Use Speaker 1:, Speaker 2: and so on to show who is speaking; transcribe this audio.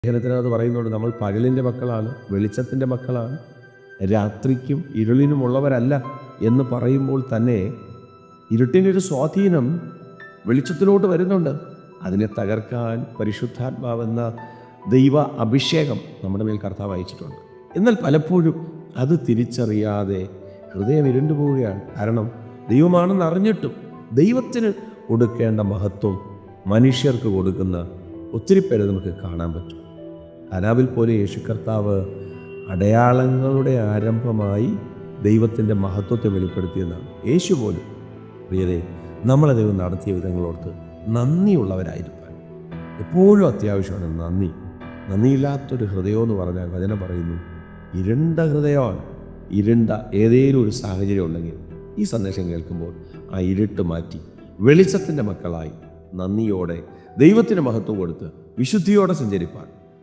Speaker 1: ലേഖനത്തിനകത്ത് പറയുന്നുണ്ട്, നമ്മൾ പകലിൻ്റെ മക്കളാണ്, വെളിച്ചത്തിൻ്റെ മക്കളാണ്, രാത്രിക്കും ഇരുളിനുമുള്ളവരല്ല എന്ന് പറയുമ്പോൾ തന്നെ ഇരുട്ടിൻ്റെ ഒരു സ്വാധീനം വെളിച്ചത്തിലോട്ട് വരുന്നുണ്ട്. അതിനെ തകർക്കാൻ പരിശുദ്ധാത്മാവെന്ന ദൈവ അഭിഷേകം നമ്മുടെ മേൽ കർത്താവ് അയച്ചിട്ടുണ്ട്. എന്നാൽ പലപ്പോഴും അത് തിരിച്ചറിയാതെ ഹൃദയം ഇരുണ്ടു പോവുകയാണ്. കാരണം ദൈവമാണെന്ന് അറിഞ്ഞിട്ടും ദൈവത്തിന് കൊടുക്കേണ്ട മഹത്വം മനുഷ്യർക്ക് കൊടുക്കുന്ന ഒത്തിരി പേരെ നമുക്ക് കാണാൻ പറ്റും. അനാബിൽ പോലെ യേശു കർത്താവ് അടയാളങ്ങളുടെ ആരംഭമായി ദൈവത്തിൻ്റെ മഹത്വത്തെ വെളിപ്പെടുത്തിയെന്നാണ്. യേശു പോലും പ്രിയരെ നമ്മളെ ദൈവം നടത്തിയ വിധങ്ങളോർത്ത് നന്ദിയുള്ളവരായിരിക്കാൻ എപ്പോഴും അത്യാവശ്യമാണ് നന്ദി. നന്ദിയില്ലാത്തൊരു ഹൃദയമെന്ന് പറഞ്ഞാൽ വചനം പറയുന്നു ഇരുണ്ട ഹൃദയമാണ്. ഇരുണ്ട ഏതെങ്കിലും ഒരു സാഹചര്യം ഉണ്ടെങ്കിൽ ഈ സന്ദേശം കേൾക്കുമ്പോൾ ആ ഇരുട്ട് മാറ്റി വെളിച്ചത്തിൻ്റെ മക്കളായി നന്ദിയോടെ ദൈവത്തിന് മഹത്വം കൊടുത്ത് വിശുദ്ധിയോടെ സഞ്ചരിപ്പാൻ